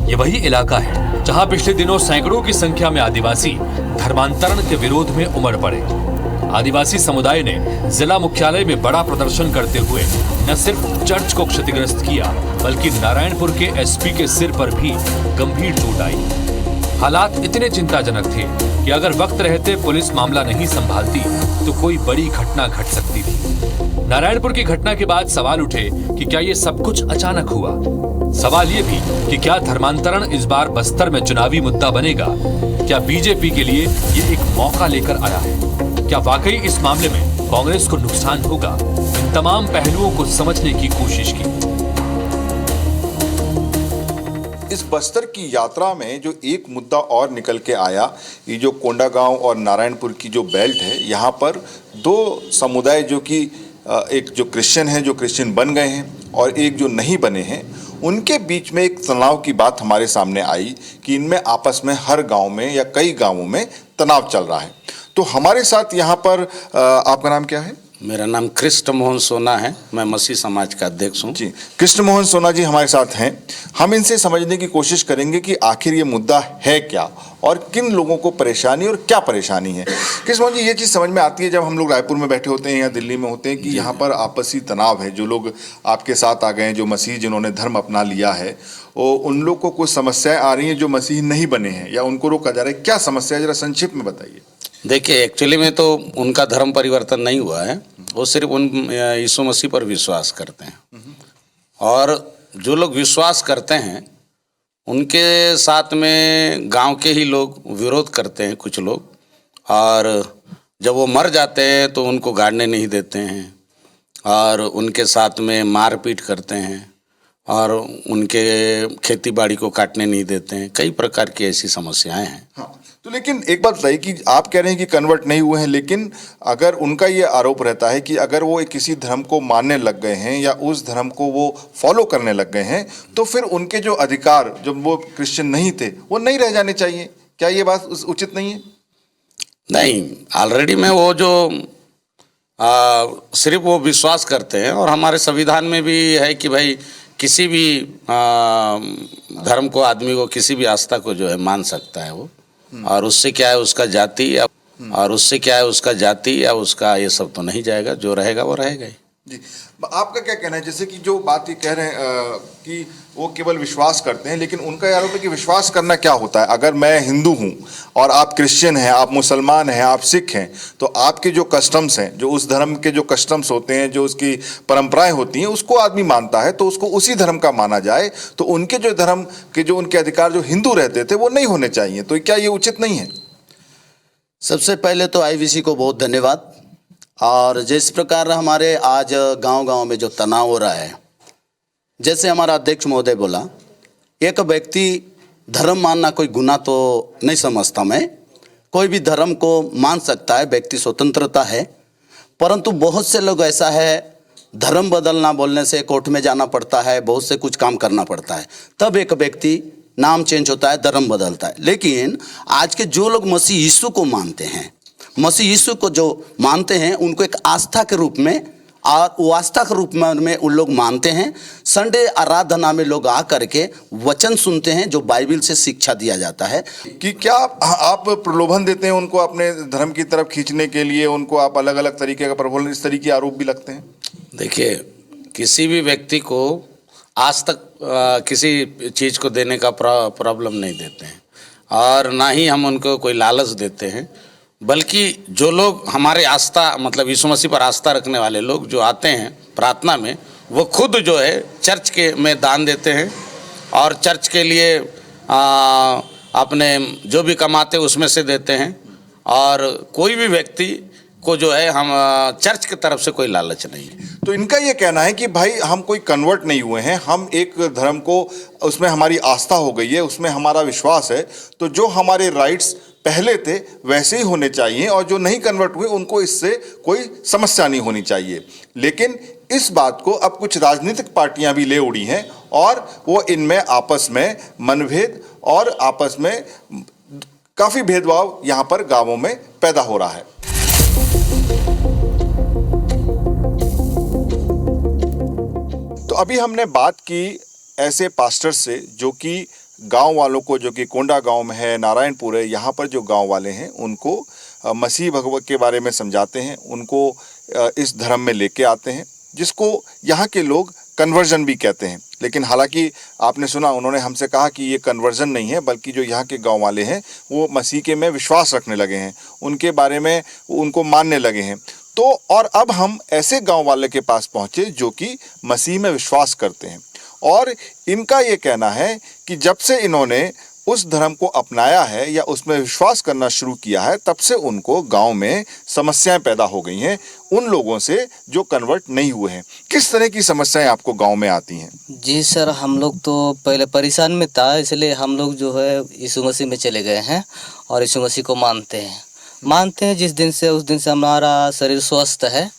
ये वही इलाका है जहां पिछले दिनों सैकड़ों की संख्या में आदिवासी धर्मांतरण के विरोध में उमड़ पड़े। आदिवासी समुदाय ने जिला मुख्यालय में बड़ा प्रदर्शन करते हुए न सिर्फ चर्च को क्षतिग्रस्त किया, बल्कि नारायणपुर के एसपी के सिर पर भी गंभीर चोट आई। हालात इतने चिंताजनक थे कि अगर वक्त रहते पुलिस मामला नहीं संभालती तो कोई बड़ी घटना घट सकती थी। नारायणपुर की घटना के बाद सवाल उठे कि क्या ये सब कुछ अचानक हुआ। सवाल ये भी कि क्या धर्मांतरण इस बार बस्तर में चुनावी मुद्दा बनेगा। क्या बीजेपी के लिए ये एक मौका लेकर आया है? क्या वाकई इस मामले में कांग्रेस को नुकसान होगा? इन तमाम पहलुओं को समझने की कोशिश की। इस बस्तर की यात्रा में जो एक मुद्दा और निकल के आया, ये जो कोंडागांव और नारायणपुर की जो बेल्ट है, यहाँ पर दो समुदाय जो कि एक जो क्रिश्चियन है, जो क्रिश्चियन बन गए हैं, और एक जो नहीं बने हैं, उनके बीच में एक तनाव की बात हमारे सामने आई कि इनमें आपस में हर गांव में या कई गांवों में तनाव चल रहा है। तो हमारे साथ यहाँ पर आपका नाम क्या है? मेरा नाम कृष्ण मोहन सोना है, मैं मसीह समाज का अध्यक्ष हूँ। जी, कृष्ण मोहन सोना जी हमारे साथ हैं। हम इनसे समझने की कोशिश करेंगे कि आखिर ये मुद्दा है क्या और किन लोगों को परेशानी और क्या परेशानी है। कृष्ण मोहन जी, ये चीज़ समझ में आती है जब हम लोग रायपुर में बैठे होते हैं या दिल्ली में होते हैं कि यहाँ पर आपसी तनाव है। जो लोग आपके साथ आ गए हैं, जो मसीह जिन्होंने धर्म अपना लिया है, वो उन लोग को कुछ समस्याएं आ रही हैं जो मसीह नहीं बने हैं या उनको रोका जा रहा है। क्या समस्या है, जरा संक्षिप्त में बताइए। देखिए, एक्चुअली में तो उनका धर्म परिवर्तन नहीं हुआ है, वो सिर्फ उन यीशु मसीह पर विश्वास करते हैं। और जो लोग विश्वास करते हैं उनके साथ में गांव के ही लोग विरोध करते हैं कुछ लोग, और जब वो मर जाते हैं तो उनको गाड़ने नहीं देते हैं और उनके साथ में मारपीट करते हैं और उनके खेती बाड़ी को काटने नहीं देते हैं। कई प्रकार की ऐसी समस्याएं हैं। हाँ, तो लेकिन एक बात बताइए कि आप कह रहे हैं कि कन्वर्ट नहीं हुए हैं, लेकिन अगर उनका ये आरोप रहता है कि अगर वो किसी धर्म को मानने लग गए हैं या उस धर्म को वो फॉलो करने लग गए हैं, तो फिर उनके जो अधिकार, जब वो क्रिश्चियन नहीं थे, वो नहीं रह जाने चाहिए। क्या ये बात उचित नहीं है? नहीं, ऑलरेडी में वो जो सिर्फ वो विश्वास करते हैं, और हमारे संविधान में भी है कि भाई किसी भी धर्म को, आदमी को, किसी भी आस्था को जो है मान सकता है वो, और उससे क्या है उसका जाति या उसका ये सब तो नहीं जाएगा। जो रहेगा वो रहेगा ही। जी, आपका क्या कहना है? जैसे कि जो बात ये कह रहे हैं कि वो केवल विश्वास करते हैं, लेकिन उनका आरोप है कि विश्वास करना क्या होता है। अगर मैं हिंदू हूँ और आप क्रिश्चियन हैं, आप मुसलमान हैं, आप सिख हैं, तो आपके जो कस्टम्स हैं, जो उस धर्म के जो कस्टम्स होते हैं, जो उसकी परंपराएं होती हैं, उसको आदमी मानता है, तो उसको उसी धर्म का माना जाए। तो उनके जो धर्म के जो उनके अधिकार जो हिंदू रहते थे वो नहीं होने चाहिए। तो क्या ये उचित नहीं है? सबसे पहले तो आईवीसी को बहुत धन्यवाद। और जिस प्रकार हमारे आज गांव-गांव में जो तनाव हो रहा है, जैसे हमारा अध्यक्ष महोदय बोला, एक व्यक्ति धर्म मानना कोई गुनाह तो नहीं समझता मैं। कोई भी धर्म को मान सकता है, व्यक्ति स्वतंत्रता है। परंतु बहुत से लोग ऐसा है, धर्म बदलना बोलने से कोर्ट में जाना पड़ता है, बहुत से कुछ काम करना पड़ता है, तब एक व्यक्ति नाम चेंज होता है, धर्म बदलता है। लेकिन आज के जो लोग मसीह यीशु को मानते हैं, मसीह यीशु को जो मानते हैं, उनको एक आस्था के रूप में, और वो आस्था के रूप में उन लोग मानते हैं। संडे आराधना में लोग आ करके वचन सुनते हैं, जो बाइबल से शिक्षा दिया जाता है। कि क्या आप प्रलोभन देते हैं उनको अपने धर्म की तरफ खींचने के लिए? उनको आप अलग अलग तरीके का प्रलोभन, इस तरीके के आरोप भी लगते हैं? देखिए, किसी भी व्यक्ति को आज तक किसी चीज़ को देने का प्रॉब्लम नहीं देते हैं, और ना ही हम उनको कोई लालच देते हैं। बल्कि जो लोग हमारे आस्था, मतलब यीशु मसीह पर आस्था रखने वाले लोग जो आते हैं प्रार्थना में, वो खुद जो है चर्च के में दान देते हैं, और चर्च के लिए अपने जो भी कमाते उसमें से देते हैं। और कोई भी व्यक्ति को जो है, हम चर्च की तरफ से कोई लालच नहीं है। तो इनका ये कहना है कि भाई हम कोई कन्वर्ट नहीं हुए हैं, हम एक धर्म को, उसमें हमारी आस्था हो गई है, उसमें हमारा विश्वास है, तो जो हमारे राइट्स पहले थे वैसे ही होने चाहिए, और जो नहीं कन्वर्ट हुए उनको इससे कोई समस्या नहीं होनी चाहिए। लेकिन इस बात को अब कुछ राजनीतिक पार्टियां भी ले उड़ी हैं, और वो इनमें आपस में मनभेद और आपस में काफ़ी भेदभाव यहाँ पर गांवों में पैदा हो रहा है। तो अभी हमने बात की ऐसे पास्टर से जो कि गांव वालों को, जो कि कोंडा गांव में है, नारायणपुर है, यहाँ पर जो गांव वाले हैं उनको मसीह भगवत के बारे में समझाते हैं, उनको इस धर्म में लेके आते हैं, जिसको यहाँ के लोग कन्वर्जन भी कहते हैं। लेकिन हालांकि आपने सुना, उन्होंने हमसे कहा कि ये कन्वर्जन नहीं है, बल्कि जो यहाँ के गांव वाले हैं वो मसीह के में विश्वास रखने लगे हैं, उनके बारे में उनको मानने लगे हैं। तो और अब हम ऐसे गांव वाले के पास पहुँचे जो कि मसीह में विश्वास करते हैं, और इनका ये कहना है कि जब से इन्होंने उस धर्म को अपनाया है या उसमें विश्वास करना शुरू किया है, तब से उनको गांव में समस्याएं पैदा हो गई हैं उन लोगों से जो कन्वर्ट नहीं हुए हैं। किस तरह की समस्याएं आपको गांव में आती हैं? जी सर, हम लोग तो पहले परेशान में था, इसलिए हम लोग जो है यीशु मसीह में चले गए हैं और यीशु मसीह को मानते हैं। जिस दिन से उस दिन से हमारा शरीर स्वस्थ है,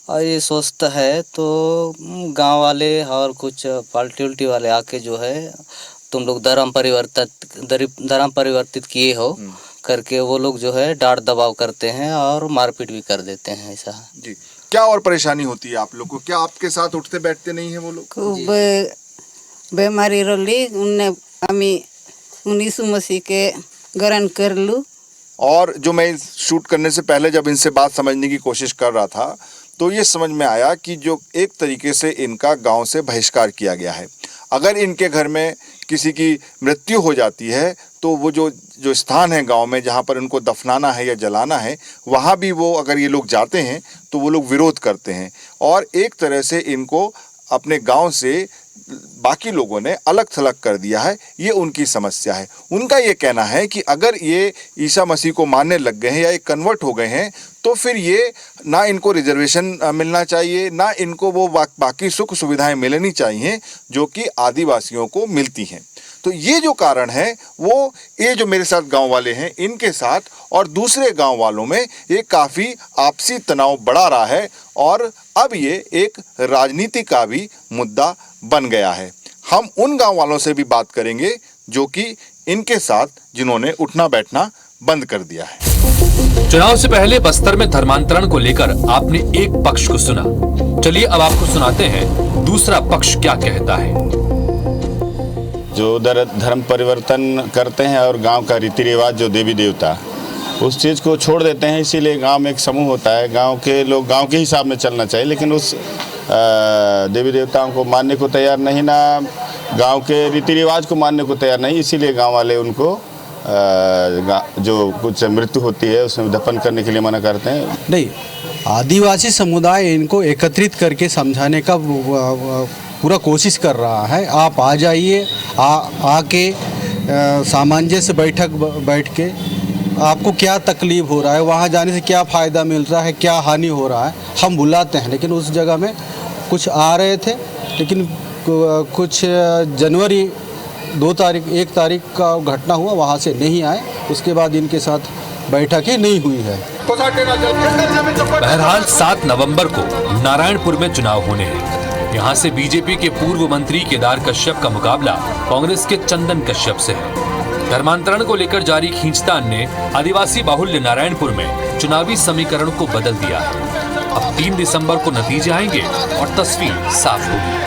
और ये स्वस्थ है तो गांव वाले और कुछ पार्टी उल्टी वाले आके जो है तुम लोग धर्म परिवर्तित किए हो करके वो लोग जो है डांट दबाव करते हैं और मारपीट भी कर देते हैं। ऐसा जी, क्या और परेशानी होती है आप लोग को? क्या आपके साथ उठते बैठते नहीं है वो लोग? बेमारी रोली उन्ने हमें यीशु मसीह के ग्रहण कर लूँ। और जो मैं शूट करने से पहले जब इनसे बात समझने की कोशिश कर रहा था, तो ये समझ में आया कि जो एक तरीके से इनका गांव से बहिष्कार किया गया है। अगर इनके घर में किसी की मृत्यु हो जाती है तो वो जो स्थान है गांव में जहां पर उनको दफनाना है या जलाना है, वहां भी वो अगर ये लोग जाते हैं तो वो लोग विरोध करते हैं, और एक तरह से इनको अपने गांव से बाकी लोगों ने अलग थलग कर दिया है। ये उनकी समस्या है। उनका ये कहना है कि अगर ये ईसा मसीह को मानने लग गए हैं या ये कन्वर्ट हो गए हैं, तो फिर ये ना इनको रिजर्वेशन मिलना चाहिए, ना इनको वो बाकी सुख सुविधाएं मिलनी चाहिए जो कि आदिवासियों को मिलती हैं। तो ये जो कारण है वो ये जो मेरे साथ गांव वाले हैं इनके साथ और दूसरे गांव वालों में ये काफ़ी आपसी तनाव बढ़ा रहा है, और अब ये एक राजनीति का भी मुद्दा बन गया है। हम उन गांव वालों से भी बात करेंगे जो कि इनके साथ जिन्होंने उठना बैठना बंद कर दिया है। चुनाव से पहले बस्तर में धर्मांतरण को लेकर आपने एक पक्ष को सुना, चलिए अब आपको सुनाते हैं दूसरा पक्ष क्या कहता है। जो धर्म परिवर्तन करते हैं और गांव का रीति रिवाज जो देवी देवता उस चीज़ को छोड़ देते हैं, इसीलिए गांव में एक समूह होता है, गांव के लोग गांव के हिसाब में चलना चाहिए, लेकिन उस देवी देवताओं को मानने को तैयार नहीं, ना गांव के रीति रिवाज को मानने को तैयार नहीं। इसीलिए गांव वाले उनको जो कुछ मृत्यु होती है उसमें दफन करने के लिए मना करते हैं। नहीं, आदिवासी समुदाय इनको एकत्रित करके समझाने का पूरा कोशिश कर रहा है। आप आ जाइए, आके सामंजस्य बैठ के आपको क्या तकलीफ हो रहा है, वहाँ जाने से क्या फ़ायदा मिल रहा है, क्या हानि हो रहा है, हम बुलाते हैं। लेकिन उस जगह में कुछ आ रहे थे, लेकिन कुछ जनवरी 1 तारीख का घटना हुआ, वहाँ से नहीं आए। उसके बाद इनके साथ बैठक ही नहीं हुई है। बहरहाल 7 नवंबर को नारायणपुर में चुनाव होने हैं। यहाँ से बीजेपी के पूर्व मंत्री केदार कश्यप का मुकाबला कांग्रेस के चंदन कश्यप से है। धर्मांतरण को लेकर जारी खींचतान ने आदिवासी बाहुल्य नारायणपुर में चुनावी समीकरण को बदल दिया है। अब 3 दिसंबर को नतीजे आएंगे और तस्वीर साफ होगी।